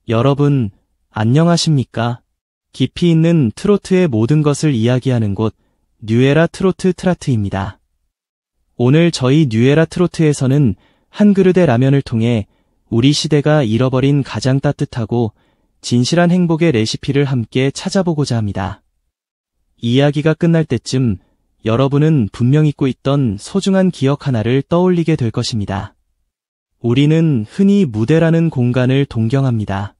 여러분, 안녕하십니까? 깊이 있는 트로트의 모든 것을 이야기하는 곳, 뉴에라 트로트 트라트입니다. 오늘 저희 뉴에라 트로트에서는 한 그릇의 라면을 통해 우리 시대가 잃어버린 가장 따뜻하고 진실한 행복의 레시피를 함께 찾아보고자 합니다. 이야기가 끝날 때쯤 여러분은 분명 잊고 있던 소중한 기억 하나를 떠올리게 될 것입니다. 우리는 흔히 무대라는 공간을 동경합니다.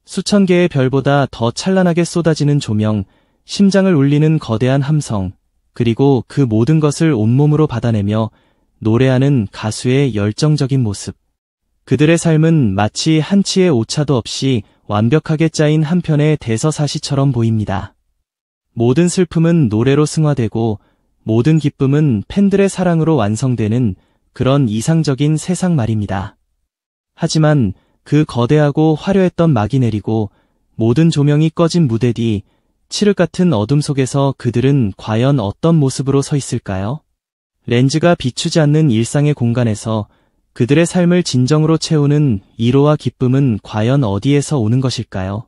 수천 개의 별보다 더 찬란하게 쏟아지는 조명, 심장을 울리는 거대한 함성, 그리고 그 모든 것을 온몸으로 받아내며 노래하는 가수의 열정적인 모습. 그들의 삶은 마치 한치의 오차도 없이 완벽하게 짜인 한 편의 대서사시처럼 보입니다. 모든 슬픔은 노래로 승화되고 모든 기쁨은 팬들의 사랑으로 완성되는 그런 이상적인 세상 말입니다. 하지만 그 거대하고 화려했던 막이 내리고 모든 조명이 꺼진 무대 뒤 칠흑 같은 어둠 속에서 그들은 과연 어떤 모습으로 서 있을까요? 렌즈가 비추지 않는 일상의 공간에서 그들의 삶을 진정으로 채우는 위로와 기쁨은 과연 어디에서 오는 것일까요?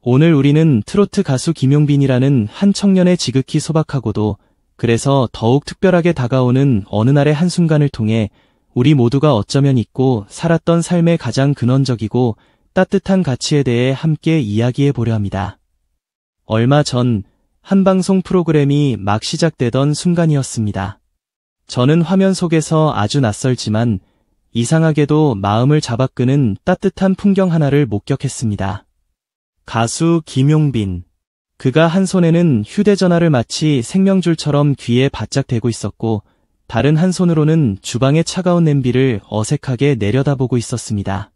오늘 우리는 트로트 가수 김용빈이라는 한 청년의 지극히 소박하고도 그래서 더욱 특별하게 다가오는 어느 날의 한순간을 통해 우리 모두가 어쩌면 잊고 살았던 삶의 가장 근원적이고 따뜻한 가치에 대해 함께 이야기해 보려 합니다. 얼마 전 한 방송 프로그램이 막 시작되던 순간이었습니다. 저는 화면 속에서 아주 낯설지만 이상하게도 마음을 잡아끄는 따뜻한 풍경 하나를 목격했습니다. 가수 김용빈. 그가 한 손에는 휴대전화를 마치 생명줄처럼 귀에 바짝 대고 있었고 다른 한 손으로는 주방의 차가운 냄비를 어색하게 내려다보고 있었습니다.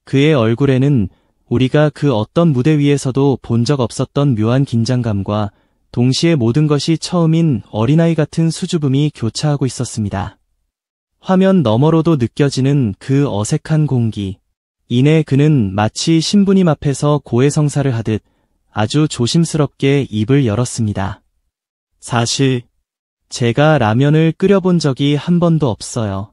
그의 얼굴에는 우리가 그 어떤 무대 위에서도 본 적 없었던 묘한 긴장감과 동시에 모든 것이 처음인 어린아이 같은 수줍음이 교차하고 있었습니다. 화면 너머로도 느껴지는 그 어색한 공기. 이내 그는 마치 신부님 앞에서 고해성사를 하듯 아주 조심스럽게 입을 열었습니다. 사실 제가 라면을 끓여본 적이 한 번도 없어요.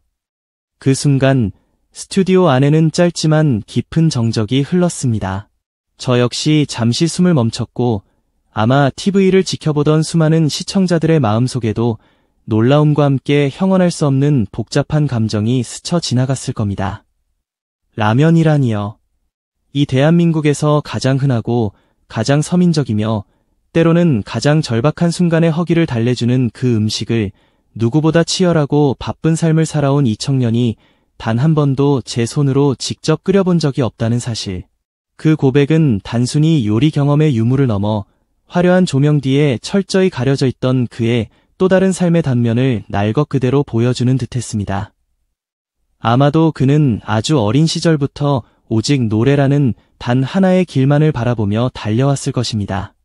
그 순간 스튜디오 안에는 짧지만 깊은 정적이 흘렀습니다. 저 역시 잠시 숨을 멈췄고 아마 TV를 지켜보던 수많은 시청자들의 마음속에도 놀라움과 함께 형언할 수 없는 복잡한 감정이 스쳐 지나갔을 겁니다. 라면이라니요. 이 대한민국에서 가장 흔하고 가장 서민적이며 때로는 가장 절박한 순간의 허기를 달래주는 그 음식을 누구보다 치열하고 바쁜 삶을 살아온 이 청년이 단 한 번도 제 손으로 직접 끓여본 적이 없다는 사실. 그 고백은 단순히 요리 경험의 유무를 넘어 화려한 조명 뒤에 철저히 가려져 있던 그의 또 다른 삶의 단면을 날 것 그대로 보여주는 듯했습니다. 아마도 그는 아주 어린 시절부터 오직 노래라는 단 하나의 길만을 바라보며 달려왔을 것입니다.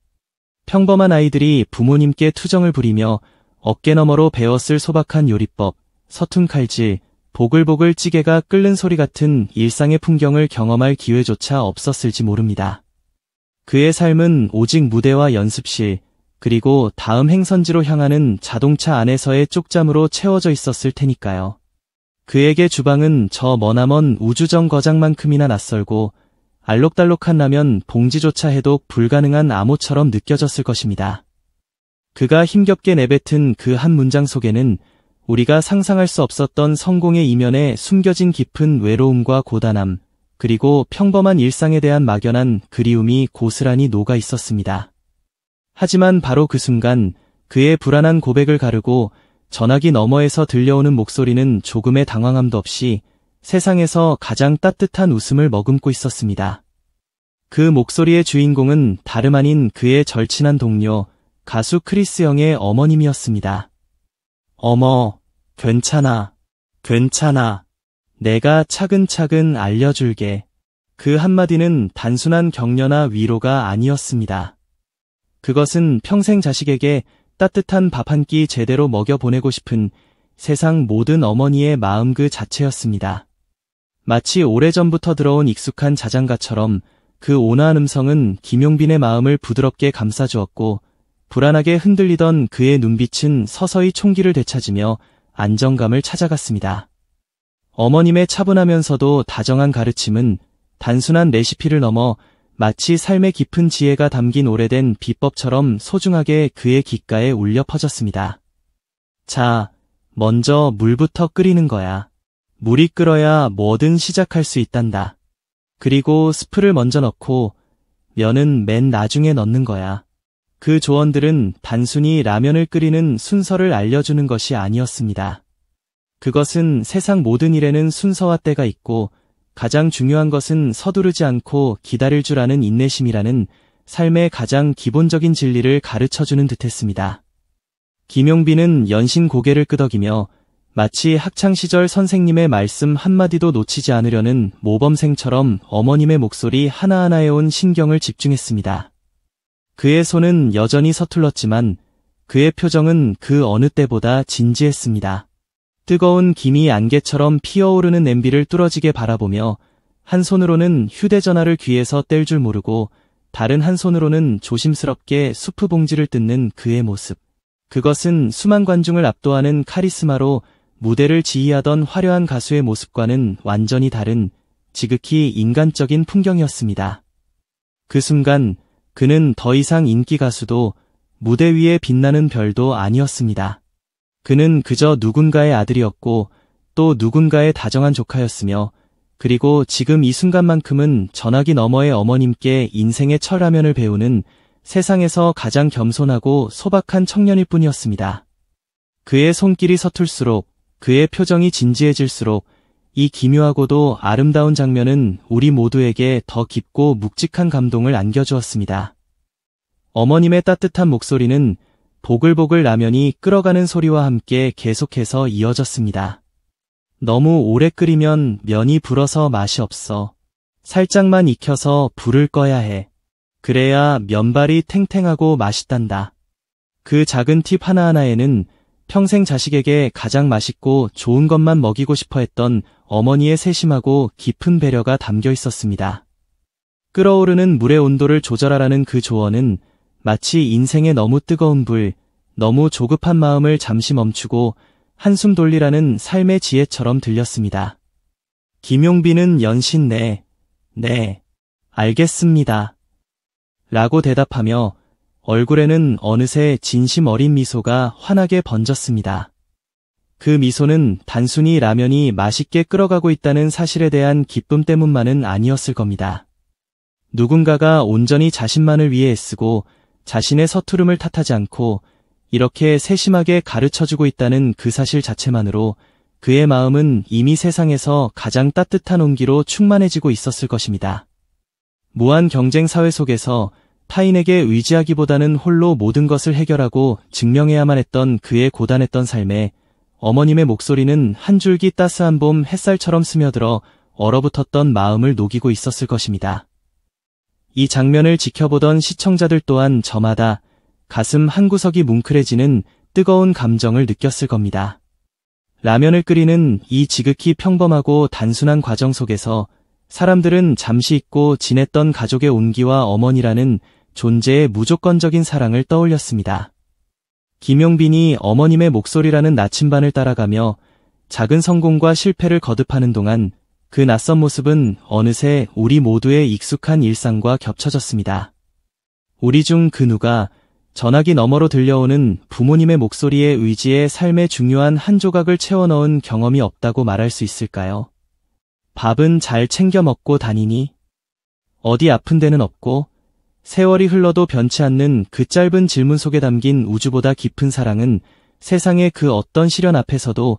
평범한 아이들이 부모님께 투정을 부리며 어깨너머로 배웠을 소박한 요리법, 서툰 칼질, 보글보글 찌개가 끓는 소리 같은 일상의 풍경을 경험할 기회조차 없었을지 모릅니다. 그의 삶은 오직 무대와 연습실, 그리고 다음 행선지로 향하는 자동차 안에서의 쪽잠으로 채워져 있었을 테니까요. 그에게 주방은 저 머나먼 우주정거장만큼이나 낯설고 알록달록한 라면 봉지조차 해독 불가능한 암호처럼 느껴졌을 것입니다. 그가 힘겹게 내뱉은 그 한 문장 속에는 우리가 상상할 수 없었던 성공의 이면에 숨겨진 깊은 외로움과 고단함, 그리고 평범한 일상에 대한 막연한 그리움이 고스란히 녹아 있었습니다. 하지만 바로 그 순간 그의 불안한 고백을 가르고 전화기 너머에서 들려오는 목소리는 조금의 당황함도 없이 세상에서 가장 따뜻한 웃음을 머금고 있었습니다. 그 목소리의 주인공은 다름 아닌 그의 절친한 동료, 가수 크리스 영의 어머님이었습니다. 어머, 괜찮아, 괜찮아. 내가 차근차근 알려줄게. 그 한마디는 단순한 격려나 위로가 아니었습니다. 그것은 평생 자식에게 따뜻한 밥 한 끼 제대로 먹여보내고 싶은 세상 모든 어머니의 마음 그 자체였습니다. 마치 오래전부터 들어온 익숙한 자장가처럼 그 온화한 음성은 김용빈의 마음을 부드럽게 감싸주었고 불안하게 흔들리던 그의 눈빛은 서서히 총기를 되찾으며 안정감을 찾아갔습니다. 어머님의 차분하면서도 다정한 가르침은 단순한 레시피를 넘어 마치 삶의 깊은 지혜가 담긴 오래된 비법처럼 소중하게 그의 귓가에 울려 퍼졌습니다. 자, 먼저 물부터 끓이는 거야. 물이 끓어야 뭐든 시작할 수 있단다. 그리고 스프를 먼저 넣고 면은 맨 나중에 넣는 거야. 그 조언들은 단순히 라면을 끓이는 순서를 알려주는 것이 아니었습니다. 그것은 세상 모든 일에는 순서와 때가 있고 가장 중요한 것은 서두르지 않고 기다릴 줄 아는 인내심이라는 삶의 가장 기본적인 진리를 가르쳐주는 듯했습니다. 김용빈은 연신 고개를 끄덕이며 마치 학창시절 선생님의 말씀 한마디도 놓치지 않으려는 모범생처럼 어머님의 목소리 하나하나에 온 신경을 집중했습니다. 그의 손은 여전히 서툴렀지만 그의 표정은 그 어느 때보다 진지했습니다. 뜨거운 김이 안개처럼 피어오르는 냄비를 뚫어지게 바라보며 한 손으로는 휴대전화를 귀에서 뗄 줄 모르고 다른 한 손으로는 조심스럽게 수프 봉지를 뜯는 그의 모습. 그것은 수만 관중을 압도하는 카리스마로 무대를 지휘하던 화려한 가수의 모습과는 완전히 다른 지극히 인간적인 풍경이었습니다. 그 순간 그는 더 이상 인기 가수도 무대 위에 빛나는 별도 아니었습니다. 그는 그저 누군가의 아들이었고 또 누군가의 다정한 조카였으며 그리고 지금 이 순간만큼은 전화기 너머의 어머님께 인생의 철라면을 배우는 세상에서 가장 겸손하고 소박한 청년일 뿐이었습니다. 그의 손길이 서툴수록 그의 표정이 진지해질수록 이 기묘하고도 아름다운 장면은 우리 모두에게 더 깊고 묵직한 감동을 안겨주었습니다. 어머님의 따뜻한 목소리는 보글보글 라면이 끓어가는 소리와 함께 계속해서 이어졌습니다. 너무 오래 끓이면 면이 불어서 맛이 없어. 살짝만 익혀서 불을 꺼야 해. 그래야 면발이 탱탱하고 맛있단다. 그 작은 팁 하나하나에는 평생 자식에게 가장 맛있고 좋은 것만 먹이고 싶어 했던 어머니의 세심하고 깊은 배려가 담겨 있었습니다. 끓어오르는 물의 온도를 조절하라는 그 조언은 마치 인생의 너무 뜨거운 불, 너무 조급한 마음을 잠시 멈추고 한숨 돌리라는 삶의 지혜처럼 들렸습니다. 김용빈은 연신 네, 알겠습니다. 라고 대답하며 얼굴에는 어느새 진심 어린 미소가 환하게 번졌습니다. 그 미소는 단순히 라면이 맛있게 끓어가고 있다는 사실에 대한 기쁨 때문만은 아니었을 겁니다. 누군가가 온전히 자신만을 위해 애쓰고 자신의 서투름을 탓하지 않고 이렇게 세심하게 가르쳐주고 있다는 그 사실 자체만으로 그의 마음은 이미 세상에서 가장 따뜻한 온기로 충만해지고 있었을 것입니다. 무한 경쟁 사회 속에서 타인에게 의지하기보다는 홀로 모든 것을 해결하고 증명해야만 했던 그의 고단했던 삶에 어머님의 목소리는 한 줄기 따스한 봄 햇살처럼 스며들어 얼어붙었던 마음을 녹이고 있었을 것입니다. 이 장면을 지켜보던 시청자들 또한 저마다 가슴 한구석이 뭉클해지는 뜨거운 감정을 느꼈을 겁니다. 라면을 끓이는 이 지극히 평범하고 단순한 과정 속에서 사람들은 잠시 잊고 지냈던 가족의 온기와 어머니라는 존재의 무조건적인 사랑을 떠올렸습니다. 김용빈이 어머님의 목소리라는 나침반을 따라가며 작은 성공과 실패를 거듭하는 동안 그 낯선 모습은 어느새 우리 모두의 익숙한 일상과 겹쳐졌습니다. 우리 중 그 누가 전화기 너머로 들려오는 부모님의 목소리에 의지해 삶의 중요한 한 조각을 채워 넣은 경험이 없다고 말할 수 있을까요? 밥은 잘 챙겨 먹고 다니니? 어디 아픈 데는 없고? 세월이 흘러도 변치 않는 그 짧은 질문 속에 담긴 우주보다 깊은 사랑은 세상의 그 어떤 시련 앞에서도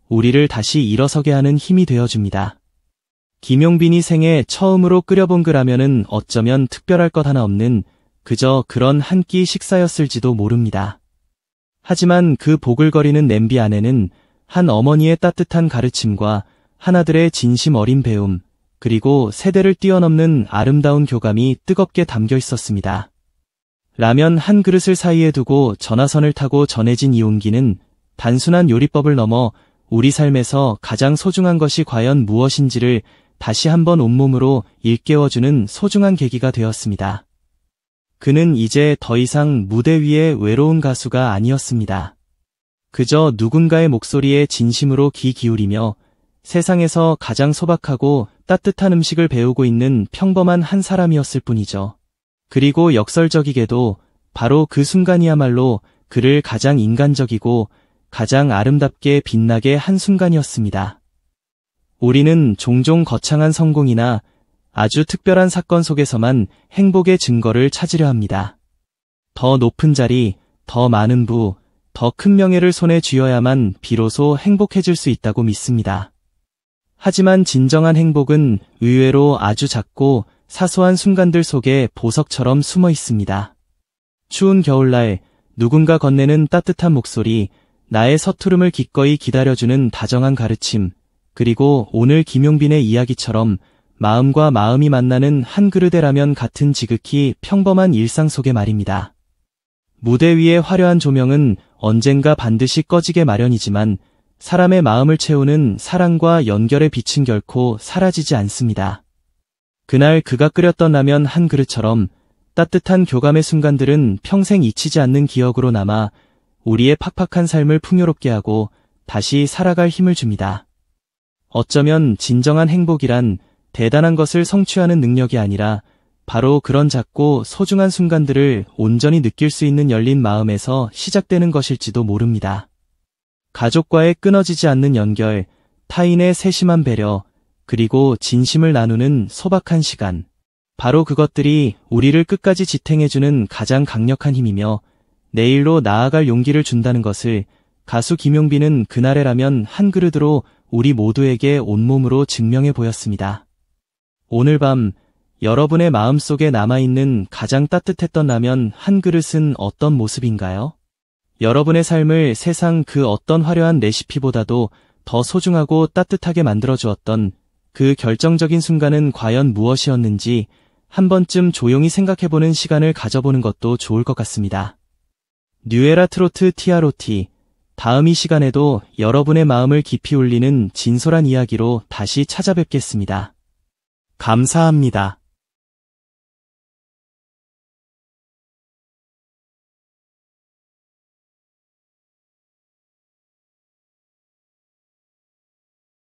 우리를 다시 일어서게 하는 힘이 되어줍니다. 김용빈이 생애 처음으로 끓여본 그 라면은 어쩌면 특별할 것 하나 없는 그저 그런 한 끼 식사였을지도 모릅니다. 하지만 그 보글거리는 냄비 안에는 한 어머니의 따뜻한 가르침과 하나들의 진심 어린 배움, 그리고 세대를 뛰어넘는 아름다운 교감이 뜨겁게 담겨 있었습니다. 라면 한 그릇을 사이에 두고 전화선을 타고 전해진 이 온기는 단순한 요리법을 넘어 우리 삶에서 가장 소중한 것이 과연 무엇인지를 다시 한번 온몸으로 일깨워주는 소중한 계기가 되었습니다. 그는 이제 더 이상 무대 위의 외로운 가수가 아니었습니다. 그저 누군가의 목소리에 진심으로 귀 기울이며 세상에서 가장 소박하고 따뜻한 음식을 배우고 있는 평범한 한 사람이었을 뿐이죠. 그리고 역설적이게도 바로 그 순간이야말로 그를 가장 인간적이고 가장 아름답게 빛나게 한 순간이었습니다. 우리는 종종 거창한 성공이나 아주 특별한 사건 속에서만 행복의 증거를 찾으려 합니다. 더 높은 자리, 더 많은 부, 더 큰 명예를 손에 쥐어야만 비로소 행복해질 수 있다고 믿습니다. 하지만 진정한 행복은 의외로 아주 작고 사소한 순간들 속에 보석처럼 숨어 있습니다. 추운 겨울날 누군가 건네는 따뜻한 목소리, 나의 서투름을 기꺼이 기다려주는 다정한 가르침, 그리고 오늘 김용빈의 이야기처럼 마음과 마음이 만나는 한 그릇의 라면 같은 지극히 평범한 일상 속의 말입니다. 무대 위의 화려한 조명은 언젠가 반드시 꺼지게 마련이지만 사람의 마음을 채우는 사랑과 연결의 빛은 결코 사라지지 않습니다. 그날 그가 끓였던 라면 한 그릇처럼 따뜻한 교감의 순간들은 평생 잊히지 않는 기억으로 남아 우리의 팍팍한 삶을 풍요롭게 하고 다시 살아갈 힘을 줍니다. 어쩌면 진정한 행복이란 대단한 것을 성취하는 능력이 아니라 바로 그런 작고 소중한 순간들을 온전히 느낄 수 있는 열린 마음에서 시작되는 것일지도 모릅니다. 가족과의 끊어지지 않는 연결, 타인의 세심한 배려, 그리고 진심을 나누는 소박한 시간. 바로 그것들이 우리를 끝까지 지탱해주는 가장 강력한 힘이며 내일로 나아갈 용기를 준다는 것을 가수 김용빈은 그날의 라면 한 그릇으로 우리 모두에게 온몸으로 증명해 보였습니다. 오늘 밤 여러분의 마음속에 남아있는 가장 따뜻했던 라면 한 그릇은 어떤 모습인가요? 여러분의 삶을 세상 그 어떤 화려한 레시피보다도 더 소중하고 따뜻하게 만들어주었던 그 결정적인 순간은 과연 무엇이었는지 한 번쯤 조용히 생각해보는 시간을 가져보는 것도 좋을 것 같습니다. 뉴에라 트로트 TROT, 다음 이 시간에도 여러분의 마음을 깊이 울리는 진솔한 이야기로 다시 찾아뵙겠습니다. 감사합니다.